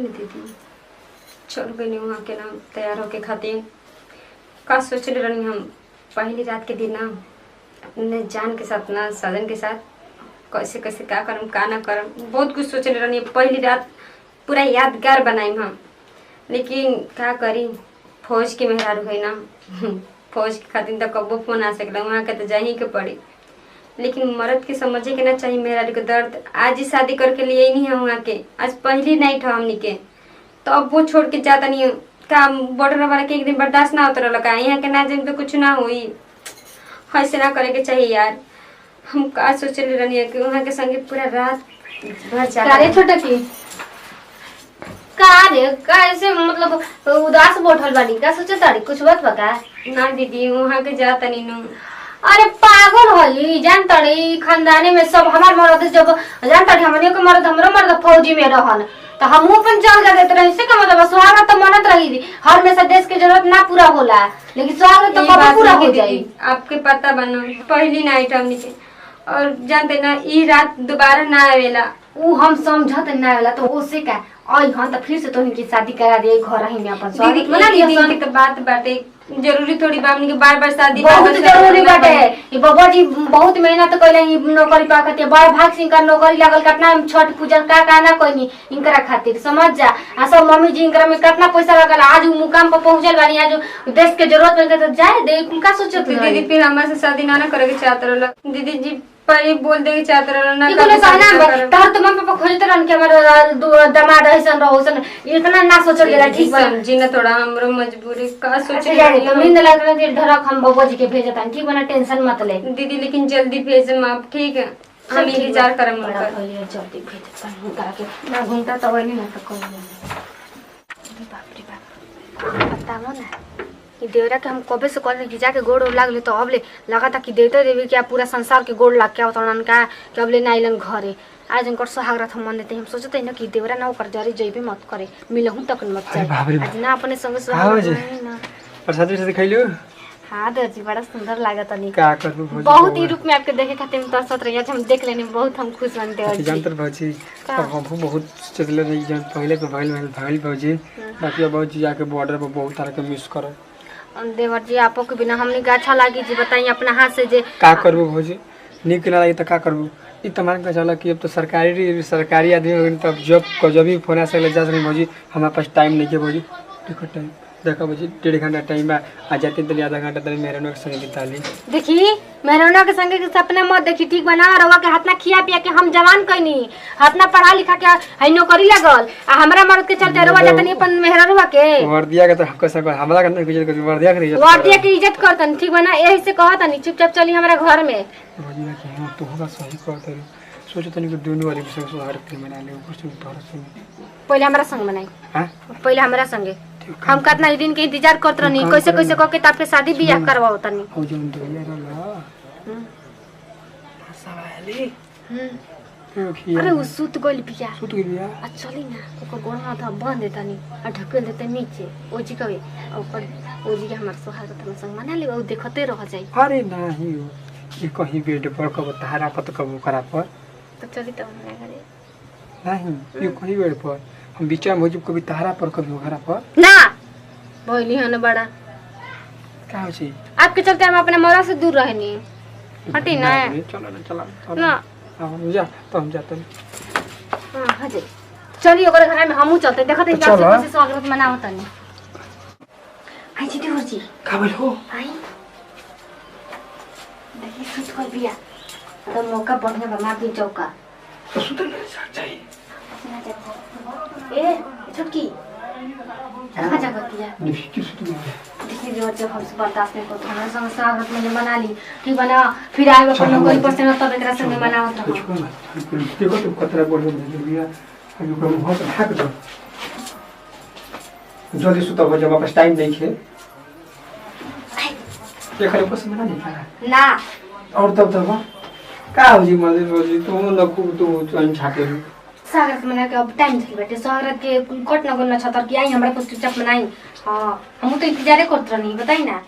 न दीदी चल गई वहाँ के नाम तैयार होके खातिर का सोच रही हम पहली रात के दिन ना अपने जान के साथ ना साजन के साथ कैसे कैसे क्या करम का ना करम बहुत कुछ सोच रही पहली रात पूरा यादगार बनाई हम लेकिन क्या करी फौज के मेहरारू है ना फौज के खातिर तो कबो फोन आ सकला वहाँ के तो जाही के पड़ी लेकिन मर्द के समझे के ना चाहिए मेहरारू के दर्द आज ही शादी करके लिए ही नहीं है वहाँ के आज पहली नाइट है हमनी के तो अब वो छोड़ के जाता नहीं का बॉर्डर वाला के एक दिन बर्दाश्त ना होता रहा यहाँ के ना जाए तो कुछ ना हुई ऐसे ना करे के चाहिए यार हम का सोचे रही है कि वहाँ के संगे पूरा रात भर अरे छोटा की का रे कैसे मतलब उदास बैठल बानी का सोचे तारी कुछ बात बता ना दीदी वहाँ के जाता नहीं नु अरे पागल होली जान तड़ी खानदानी में सब हमार मर्द जब जान तड़ी हमने के मर्द हमरो मर्द फौजी में रहन तो हम अपन चल जाते तो इससे का मतलब स्वागत तो मनत रही हर हमेशा देश के जरूरत ना पूरा होला लेकिन स्वागत तो कब पूरा हो जाई आपके पता बनो पहली नाइट हमनी के और जानते ना ई रात दोबारा ना आवेला ऊ हम समझत ना आवेला तो ओसे का आई हां तो फिर से तो इनकी शादी करा दे घर ही में अपन स्वागत मना लिया की तो बात बाटे जरूरी थोड़ी बामनी के बार शादी बहुत जरूरी बाटे ये बाबा जी बहुत मेहनत कइले नौकरी पा खातिर बड़ भाग सिंह का नौकरी लागल कितना छठ पूजा का ना कोई इनकरा खातिर समझ जा आ सब मम्मी जी इनकरा में कितना पैसा लगल आज उ मुकाम पर पहुंचल बानी आज देश के जरूरत में तो जाए दे का सोचत दीदी फिर हमरा से शादी ना करे के चाहत रहल दीदी जी पर बोल दे के चाहत रहल ना इको कहना तार तो मम्मी पापा खोजत रहन के हमारा दामाद ऐसन रहोसन इतना ना सोचल गेला ठीक बा समझी ना थोड़ा हमरो मजबूरी का सोचे तो नींद लागल के ढरक हम बाबा जी के भेजतान ठीक बना टेंशन मत ले दीदी लेकिन जल्दी भेजम आप ठीक है हम इंतजार करम उनका जल्दी भेजतान उनका के ना घूमता तो वही ना तो कोई बाप रे बाप बताओ ना कि देवरा के हम कबे से कॉल की जाके गोड़ लागले तो अब ले लगा था कि देते देवी क्या पूरा संसार के गोड़ लाग के उतरन का कि अब ले नाइलन घरे आज उनकर सुहागरात हम मनते हम सोचते हैं ना कि देवरा ना कर जरी जइबे मत करे मिलहु तक मत जाए आज ना अपने संग सुहागरात ना प्रसाद से दिखाइलो हां दर्जी बड़ा सुंदर लागत तनी का करबो भौजी बहुत ही रूप में आपके देखे खातिर तरसत रही हम देख लेने बहुत हम खुश बनते हैं जानतर भौजी हम बहुत चलले रही जन पहले के भाईल भौजी बाकी भौजी जाके बॉर्डर पर बहुत तरह के मिस करे देवर जी आपो के बिना हमनी का अच्छा लागी जी बताई अपना हाथ से जे का करबो भौजी निक ना लगी त का करबो ई तमान का चला कि अब तो सरकारी आदमी हो तब जब भी फोन आ सकले जा सकले भौजी हमारे पास टाइम नहीं है भौजी देखो टाइम देखो भौजी 1.5 घंटा टाइम बा आ जाते तो आधा घंटा तक मेहरानों के संग बिता ली देखी मेहरानों के संग के सपने मत देखी ठीक बना रवा के हाथ ना खिया पिया के हम जवान कइनी हाथ ना पढ़ा लिखा के है नौकरी लागल आ हमरा मर्द के चलते रवा जतनी अपन मेहरानवा के वर्दिया के तो कैसे हमरा के नहीं इज्जत कर वर्दिया के इज्जत करतन ठीक बना यही से कहतनी चुपचाप चली हमरा घर में भौजी ना कि तो होगा सही कहत सोचो तनी कि दोनों वाली संग सुहार के मना ले ऊपर से तोहरा संग पहले हमरा संग बनाई हां पहले हमरा संगे हम कितना दिन के इंतजार करत रहनी कैसे कैसे क के ताप के शादी बियाह करवाओ तनी हो जन दुनिया रहला सवाली अरे उ सुत गइल बिया सुत गइल बिया आ चली ना ओकर गोड़ हाथ बांध देतानी आ ढकेल देते नीचे ओजी कवे ओकर ओजी के हमर सुहागत में संग मना ले ओ देखते रह जाई अरे नहीं हो ये कहीं बेड पर कब तारा पर तो कब करा पर तो चली तो हमरा घरे नहीं ये कहीं बेड पर हम बीचा में कभी तारा पर कभी घरा पर ना भइली हन बड़ा का हो छी आपके चलते हम अपने मौरा से दूर रहनी हटी ना चलो ना चला ना हम जा तो हम जाते हां हजे चलिए ओकर घर में हमहू चलते देखत हैं कैसे स्वागत मनाओ तनी आई जी देवर जी खबर हो आई देखिए सुत कर बिया तो मौका बढ़िया बना दी चौका तो सुतल चाहिए ए छुटकी कहाँ जा कर किया देखिए सुतल देखिए जो जब हमसे बर्दाश्त नहीं करता हमारे संग स्वागत में मना ली ठीक बना फिर आए अपन नौकरी पर से न तब एकरा संग मनाओ तो देखो तुम कतरा बोल रहे बिया अभी को बहुत भाग दो जल्दी सुता हो जब वापस टाइम नहीं है देखा लो बस मना नहीं ना और तब का हो जी मजे रोजी तुम न खूब तो अनछाते हो स्वागत मना के अब टाइम थी बेटे स्वागत के कट न करना छतर कि आई हमरा को चुपचाप मनाई हां हम तो इंतजार करत रहनी बताई ना